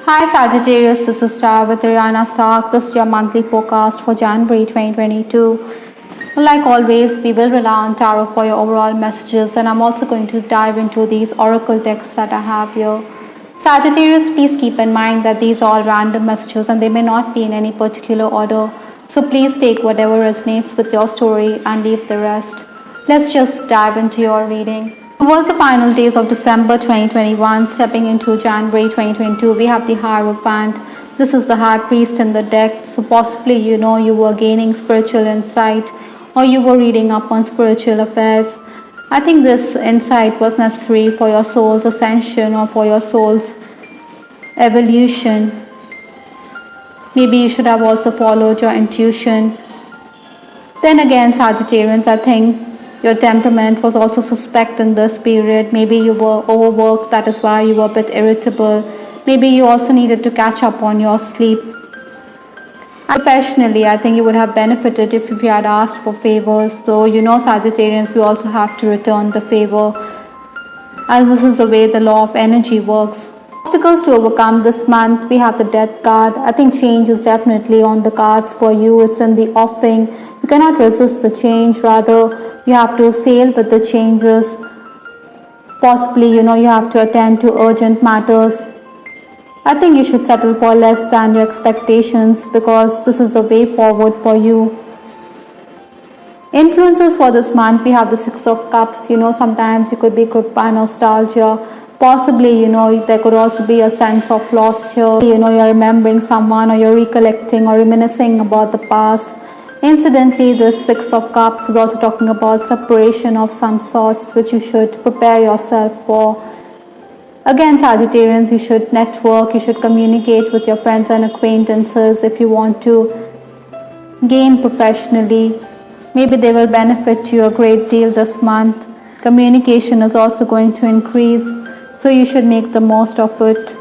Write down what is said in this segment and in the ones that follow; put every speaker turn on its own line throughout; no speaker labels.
Hi Sagittarius, this is Star with Ariana Stock. This is your monthly forecast for January 2022. Like always, we will rely on tarot for your overall messages, and I'm also going to dive into these oracle decks that I have here. Sagittarius, please keep in mind that these are all random messages and they may not be in any particular order. So please take whatever resonates with your story and leave the rest. Let's just dive into your reading. Towards the final days of December 2021, stepping into January 2022, we have the Hierophant. This is the High Priest in the deck, so possibly you were gaining spiritual insight or you were reading up on spiritual affairs. I think this insight was necessary for your soul's ascension or for your soul's evolution. Maybe you should have also followed your intuition. Then again, Sagittarians, I think your temperament was also suspect in this period. Maybe you were overworked, that is why you were a bit irritable. Maybe you also needed to catch up on your sleep. And professionally, I think you would have benefited if you had asked for favors. So, Sagittarians, we also have to return the favor, as this is the way the law of energy works. Obstacles to overcome this month, we have the Death card. I think change is definitely on the cards for you. It's in the offing. You cannot resist the change, rather you have to sail with the changes. Possibly, you have to attend to urgent matters. I think you should settle for less than your expectations because this is the way forward for you. Influences for this month, we have the Six of Cups. Sometimes you could be gripped by nostalgia. Possibly, there could also be a sense of loss here. You're remembering someone or you're recollecting or reminiscing about the past. Incidentally, this Six of Cups is also talking about separation of some sorts, which you should prepare yourself for. Again, Sagittarians, you should network, you should communicate with your friends and acquaintances if you want to gain professionally. Maybe they will benefit you a great deal this month. Communication is also going to increase, so you should make the most of it.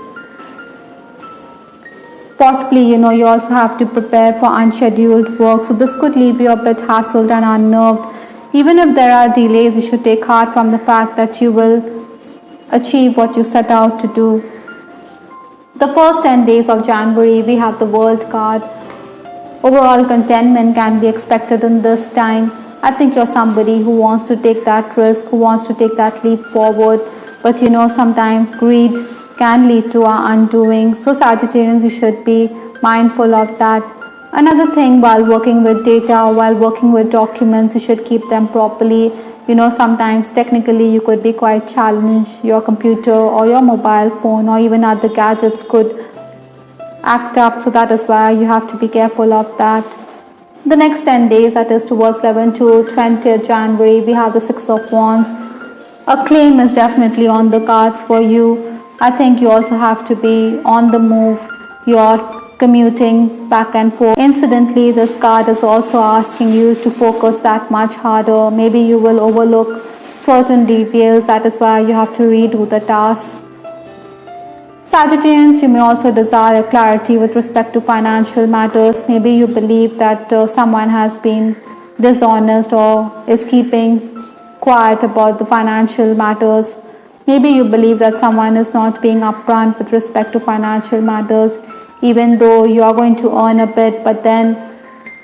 Possibly, you also have to prepare for unscheduled work, so this could leave you a bit hassled and unnerved. Even if there are delays, you should take heart from the fact that you will achieve what you set out to do. The first 10 days of January, we have the World card. Overall contentment can be expected in this time. I think you're somebody who wants to take that risk, who wants to take that leap forward, but sometimes greed can lead to our undoing. So Sagittarians, you should be mindful of that. Another thing, while working with data, while working with documents, you should keep them properly. Sometimes technically you could be quite challenged. Your computer or your mobile phone or even other gadgets could act up, so that is why you have to be careful of that. The next 10 days, that is towards 11 to 20th January, we have the Six of Wands. A claim is definitely on the cards for you. I think you also have to be on the move. You're commuting back and forth. Incidentally, this card is also asking you to focus that much harder. Maybe you will overlook certain details. That is why you have to redo the task. Sagittarians, you may also desire clarity with respect to financial matters. Maybe you believe that someone has been dishonest or is keeping quiet about the financial matters. Maybe you believe that someone is not being upfront with respect to financial matters, even though you are going to earn a bit, but then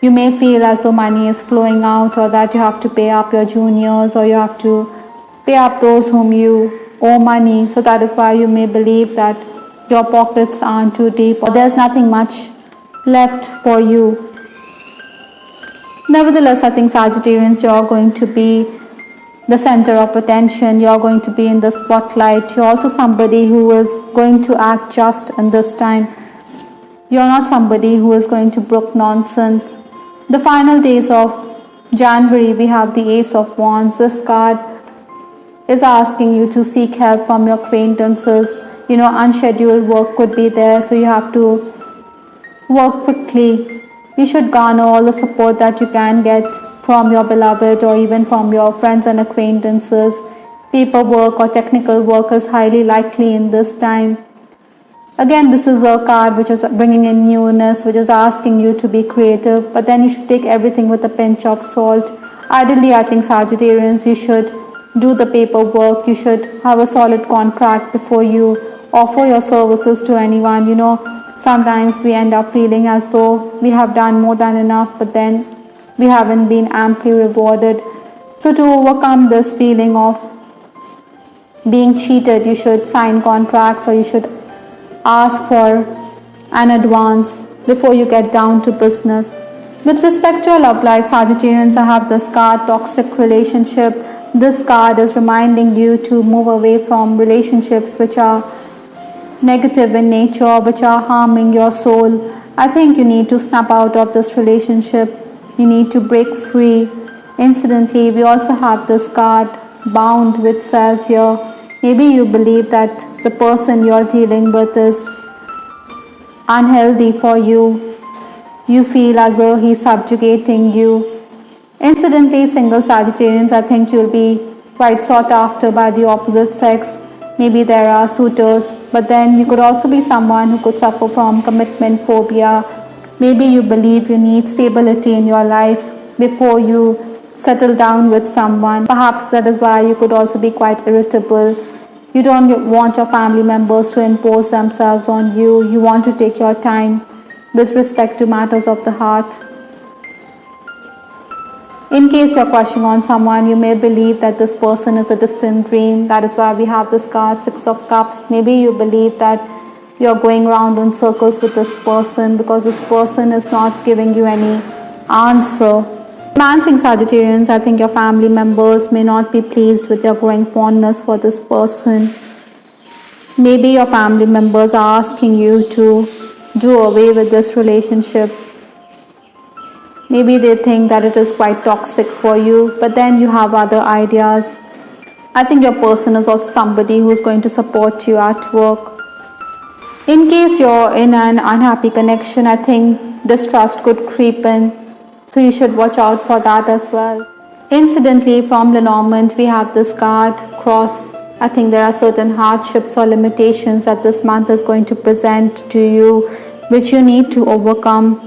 you may feel as though money is flowing out, or that you have to pay up your juniors, or you have to pay up those whom you owe money. So that is why you may believe that your pockets aren't too deep, or there's nothing much left for you. Nevertheless, I think Sagittarians, you're going to be the center of attention. You're going to be in the spotlight. You're also somebody who is going to act just in this time. You're not somebody who is going to brook nonsense. The final days of January, we have the Ace of Wands. This card is asking you to seek help from your acquaintances. Unscheduled work could be there, so you have to work quickly. You should garner all the support that you can get from your beloved or even from your friends and acquaintances. Paperwork or technical work is highly likely in this time. Again, this is a card which is bringing in newness, which is asking you to be creative, but then you should take everything with a pinch of salt. Ideally, I think Sagittarians, you should do the paperwork. You should have a solid contract before you offer your services to anyone. Sometimes we end up feeling as though we have done more than enough, but then we haven't been amply rewarded. So to overcome this feeling of being cheated, you should sign contracts, or you should ask for an advance before you get down to business. With respect to your love life, Sagittarians, I have this card, toxic relationship. This card is reminding you to move away from relationships which are negative in nature, which are harming your soul. I think you need to snap out of this relationship. You need to break free. Incidentally, we also have this card, bound, which says here, maybe you believe that the person you're dealing with is unhealthy for you. You feel as though he's subjugating you. Incidentally, single Sagittarians, I think you'll be quite sought after by the opposite sex. Maybe there are suitors, but then you could also be someone who could suffer from commitment phobia. Maybe you believe you need stability in your life before you settle down with someone. Perhaps that is why you could also be quite irritable. You don't want your family members to impose themselves on you. You want to take your time with respect to matters of the heart. In case you're crushing on someone, you may believe that this person is a distant dream. That is why we have this card, Six of Cups. Maybe you believe that you're going around in circles with this person because this person is not giving you any answer. Romancing Sagittarians, I think your family members may not be pleased with your growing fondness for this person. Maybe your family members are asking you to do away with this relationship. Maybe they think that it is quite toxic for you, but then you have other ideas. I think your person is also somebody who is going to support you at work. In case you're in an unhappy connection, I think distrust could creep in, so you should watch out for that as well. Incidentally, from Lenormand, we have this card, Cross. I think there are certain hardships or limitations that this month is going to present to you, which you need to overcome.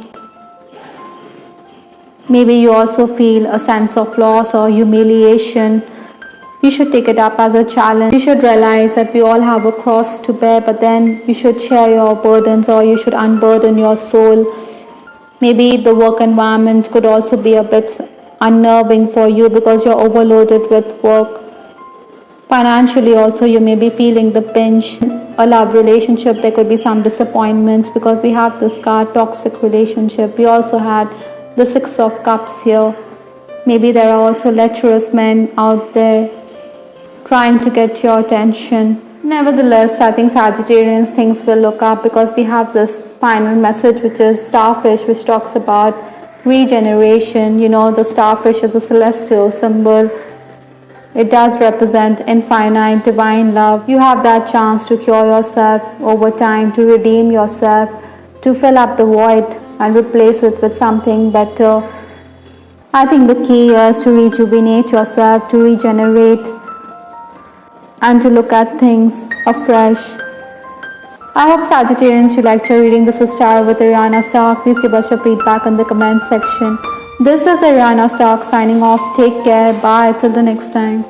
Maybe you also feel a sense of loss or humiliation. You should take it up as a challenge. You should realize that we all have a cross to bear, but then you should share your burdens, or you should unburden your soul. Maybe the work environment could also be a bit unnerving for you because you're overloaded with work. Financially also, you may be feeling the pinch. A love relationship, there could be some disappointments because we have this card, toxic relationship. We also had the Six of Cups here. Maybe there are also lecherous men out there trying to get your attention. Nevertheless, I think Sagittarians, things will look up because we have this final message, which is starfish, which talks about regeneration. The starfish is a celestial symbol. It does represent infinite divine love. You have that chance to cure yourself over time, to redeem yourself, to fill up the void and replace it with something better. I think the key is to rejuvenate yourself, to regenerate, and to look at things afresh. I hope Sagittarians, you liked your reading. This is Tarot with Ariana Stark. Please give us your feedback in the comment section. This is Ariana Stark signing off. Take care. Bye. Till the next time.